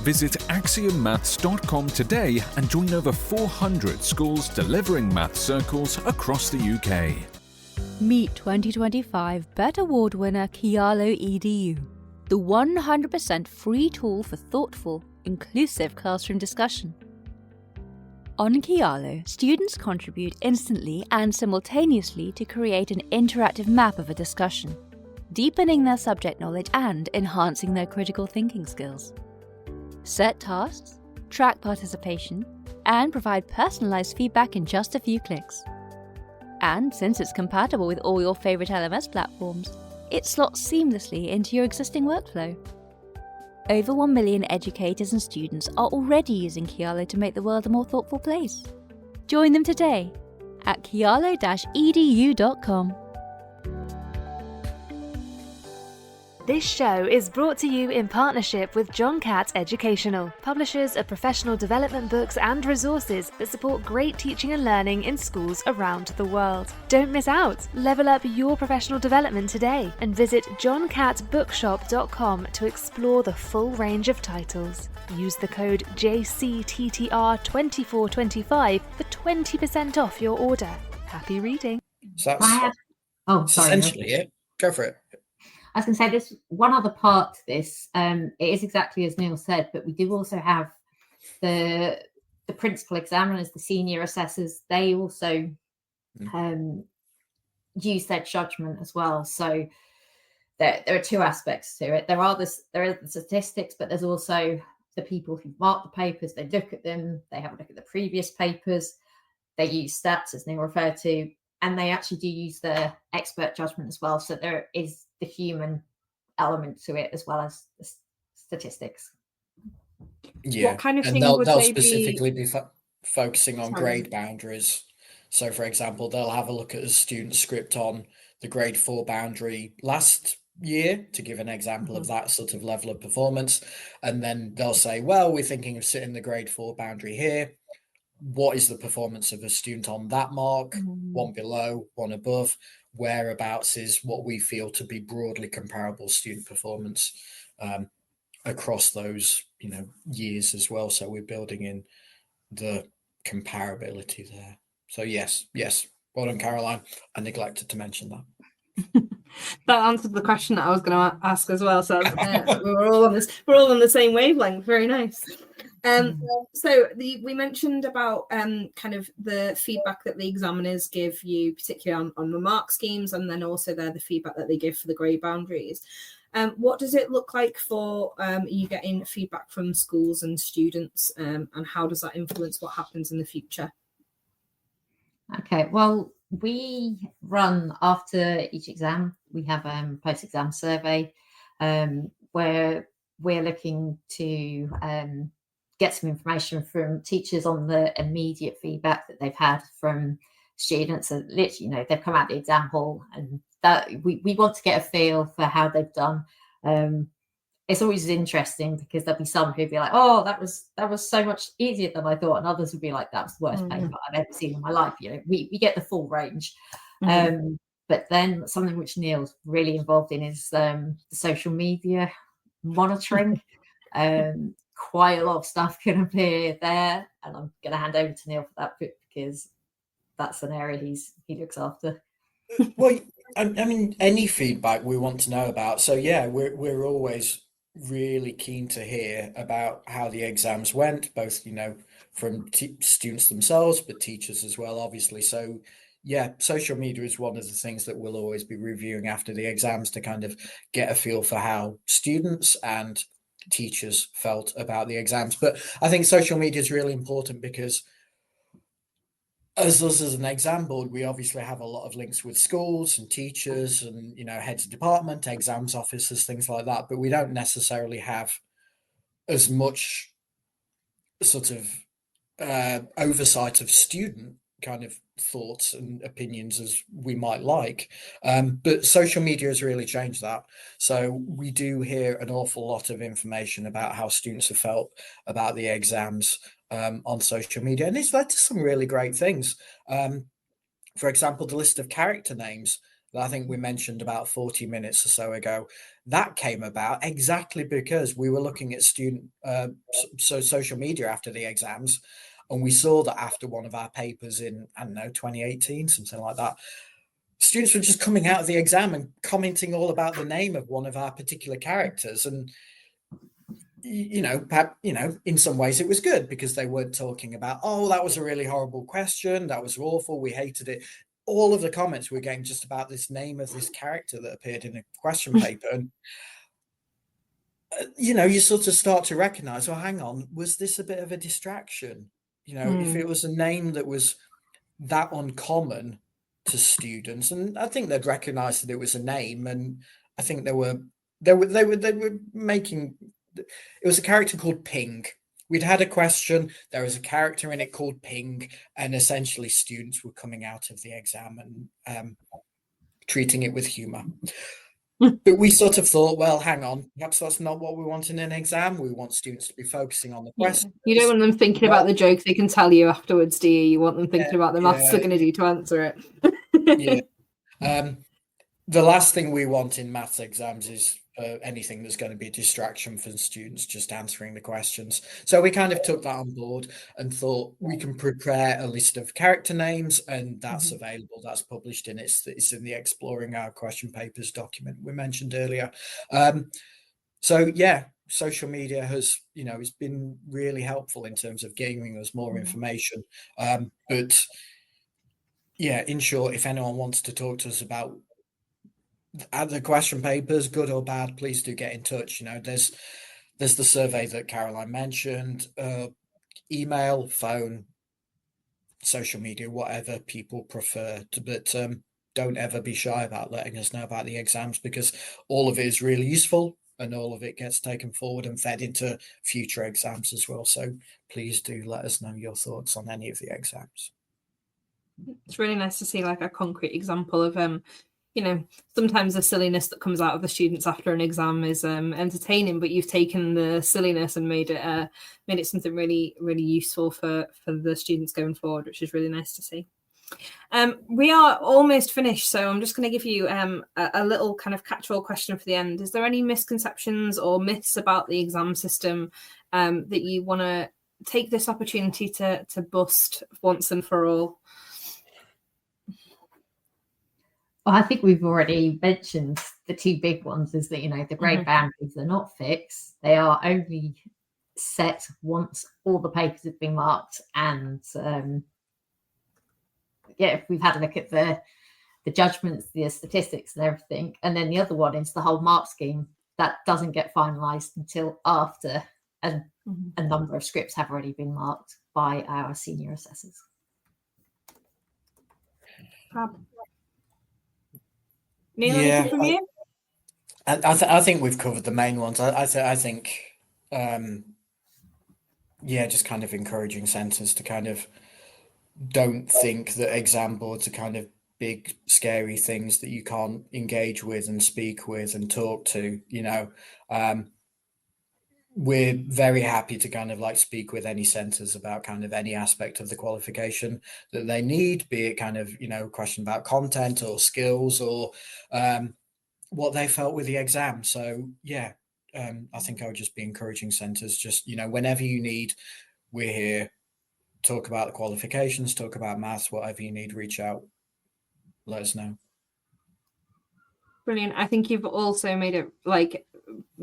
Visit axiommaths.com today and join over 400 schools delivering maths circles across the UK. Meet 2025 BET Award winner Kialo EDU, the 100% free tool for thoughtful, inclusive classroom discussion. On Kialo, students contribute instantly and simultaneously to create an interactive map of a discussion, deepening their subject knowledge and enhancing their critical thinking skills. Set tasks, track participation, and provide personalised feedback in just a few clicks. And since it's compatible with all your favourite LMS platforms, it slots seamlessly into your existing workflow. Over 1 million educators and students are already using Kialo to make the world a more thoughtful place. Join them today at kialo-edu.com. This show is brought to you in partnership with John Catt Educational, publishers of professional development books and resources that support great teaching and learning in schools around the world. Don't miss out. Level up your professional development today and visit johncattbookshop.com to explore the full range of titles. Use the code JCTTR2425 for 20% off your order. Happy reading. So that's essentially it. Go for it. I was going to say there's one other part to this. It is exactly as Neil said, but we do also have the principal examiners, the senior assessors. They also use their judgment as well. So there are two aspects to it. There are the statistics, but there's also the people who mark the papers. They look at them. They have a look at the previous papers. They use stats, as Neil referred to, and they actually do use their expert judgment as well. So there is the human element to it as well as the statistics. Yeah, what kind of and thing they'll would they specifically be focusing on grade boundaries. So, for example, they'll have a look at a student script on the grade 4 boundary last year to give an example of that sort of level of performance, and then they'll say, well, we're thinking of sitting the grade 4 boundary here. What is the performance of a student on that mark? One below, one above. Whereabouts is what we feel to be broadly comparable student performance across those, years as well. So we're building in the comparability there. So yes, well done, Caroline. I neglected to mention that. That answered the question that I was going to ask as well. So we're all on the same wavelength. Very nice. So we mentioned about kind of the feedback that the examiners give you, particularly on the mark schemes, and then also the feedback that they give for the grade boundaries. What does it look like for you getting feedback from schools and students, and how does that influence what happens in the future? Okay, well, we run after each exam. We have a post-exam survey where we're looking to get some information from teachers on the immediate feedback that they've had from students. So literally, they've come out the exam hall, and that we want to get a feel for how they've done. It's always interesting because there'll be some who'd be like, "Oh, that was so much easier than I thought," and others would be like, "That was the worst paper I've ever seen in my life." We get the full range. But then something which Neil's really involved in is the social media monitoring. Quite a lot of stuff can appear there, and I'm going to hand over to Neil for that bit because that's an area he looks after. Well, I mean, any feedback we want to know about. So yeah, we're always really keen to hear about how the exams went, both from students themselves, but teachers as well, obviously. So yeah, social media is one of the things that we'll always be reviewing after the exams to kind of get a feel for how students and teachers felt about the exams. But I think social media is really important because as us as an exam board, we obviously have a lot of links with schools and teachers and heads of department, exams officers, things like that. But we don't necessarily have as much sort of oversight of student kind of thoughts and opinions as we might like. But social media has really changed that. So we do hear an awful lot of information about how students have felt about the exams on social media, and it's led to some really great things. For example, the list of character names that I think we mentioned about 40 minutes or so ago, that came about exactly because we were looking at social media after the exams, and we saw that after one of our papers in, 2018, something like that, students were just coming out of the exam and commenting all about the name of one of our particular characters. And in some ways it was good because they weren't talking about, oh, that was a really horrible question, that was awful, we hated it. All of the comments were getting just about this name of this character that appeared in a question paper. And you sort of start to recognize, well, hang on, was this a bit of a distraction? If it was a name that was that uncommon to students, and I think they'd recognize that it was a name, and I think they were making, it was a character called Ping. We'd had a question, there was a character in it called Ping, and essentially students were coming out of the exam and treating it with humor. But we sort of thought, well, hang on, perhaps that's not what we want in an exam. We want students to be focusing on the questions. You don't want them thinking about the joke they can tell you afterwards, do you? You want them thinking about the maths they're going to do to answer it. The last thing we want in maths exams is anything that's going to be a distraction for students just answering the questions. So we kind of took that on board and thought we can prepare a list of character names, and that's available. That's published in it's in the Exploring Our Question Papers document we mentioned earlier. So yeah, social media has, it's been really helpful in terms of giving us more information. But yeah, in short, if anyone wants to talk to us about the question papers, good or bad, please do get in touch. There's the survey that Caroline mentioned, email, phone, social media, whatever people prefer. But don't ever be shy about letting us know about the exams, because all of it is really useful and all of it gets taken forward and fed into future exams as well. So please do let us know your thoughts on any of the exams. It's really nice to see like a concrete example of sometimes the silliness that comes out of the students after an exam is entertaining, but you've taken the silliness and made it something really, really useful for the students going forward, which is really nice to see. We are almost finished, so I'm just going to give you a little kind of catch-all question for the end. Is there any misconceptions or myths about the exam system that you want to take this opportunity to bust once and for all? Well, I think we've already mentioned the two big ones is that, the grade boundaries are not fixed. They are only set once all the papers have been marked. And we've had a look at the judgments, the statistics and everything. And then the other one is the whole mark scheme that doesn't get finalised until after a number of scripts have already been marked by our senior assessors. Neil, anything from you? I think we've covered the main ones. I think, just kind of encouraging centres to kind of don't think that exam boards are kind of big, scary things that you can't engage with and speak with and talk to, we're very happy to kind of like speak with any centres about kind of any aspect of the qualification that they need, be it kind of, question about content or skills or what they felt with the exam. So, I think I would just be encouraging centres, just, whenever you need, we're here. Talk about the qualifications, talk about maths, whatever you need, reach out, let us know. Brilliant. I think you've also made it, like,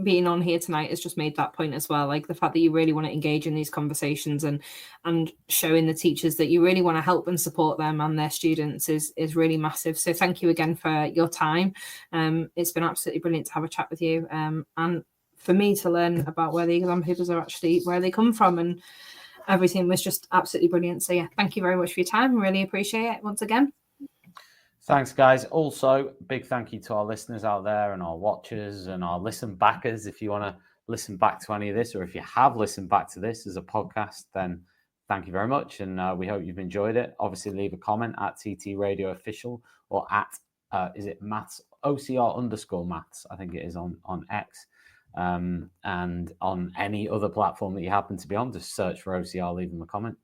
being on here tonight has just made that point as well. Like the fact that you really want to engage in these conversations and showing the teachers that you really want to help and support them and their students is really massive. So thank you again for your time. It's been absolutely brilliant to have a chat with you and for me to learn about where the exam papers are actually, where they come from, and everything was just absolutely brilliant. So thank you very much for your time. Really appreciate it once again. Thanks, guys. Also, big thank you to our listeners out there and our watchers and our listen backers. If you want to listen back to any of this, or if you have listened back to this as a podcast, then thank you very much. And we hope you've enjoyed it. Obviously, leave a comment at TT Radio Official or at, is it Maths, OCR_Maths, I think it is on X. And on any other platform that you happen to be on, just search for OCR, leave them a comment.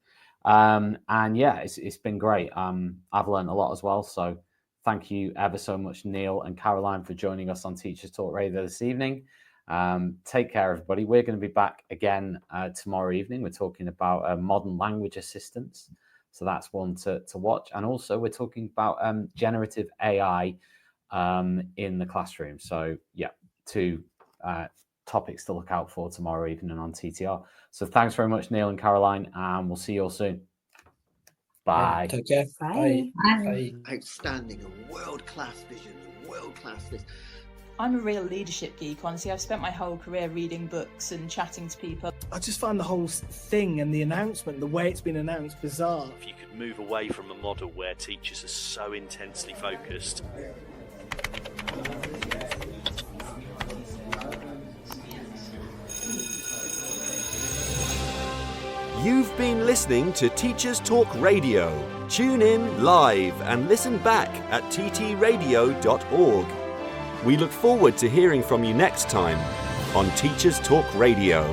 It's been great. I've learned a lot as well. So thank you ever so much, Neil and Caroline, for joining us on Teachers Talk Radio this evening. Take care, everybody. We're going to be back again tomorrow evening. We're talking about modern language assistants. So that's one to watch. And also we're talking about generative AI in the classroom. So two topics to look out for tomorrow evening on TTR. So thanks very much, Neil and Caroline, and we'll see you all soon. Bye. Take care. Bye. Bye. Outstanding, a world-class vision, world-class this. I'm a real leadership geek, honestly. I've spent my whole career reading books and chatting to people. I just find the whole thing and the announcement, the way it's been announced, bizarre. If you could move away from a model where teachers are so intensely focused. You've been listening to Teachers Talk Radio. Tune in live and listen back at ttradio.org. We look forward to hearing from you next time on Teachers Talk Radio.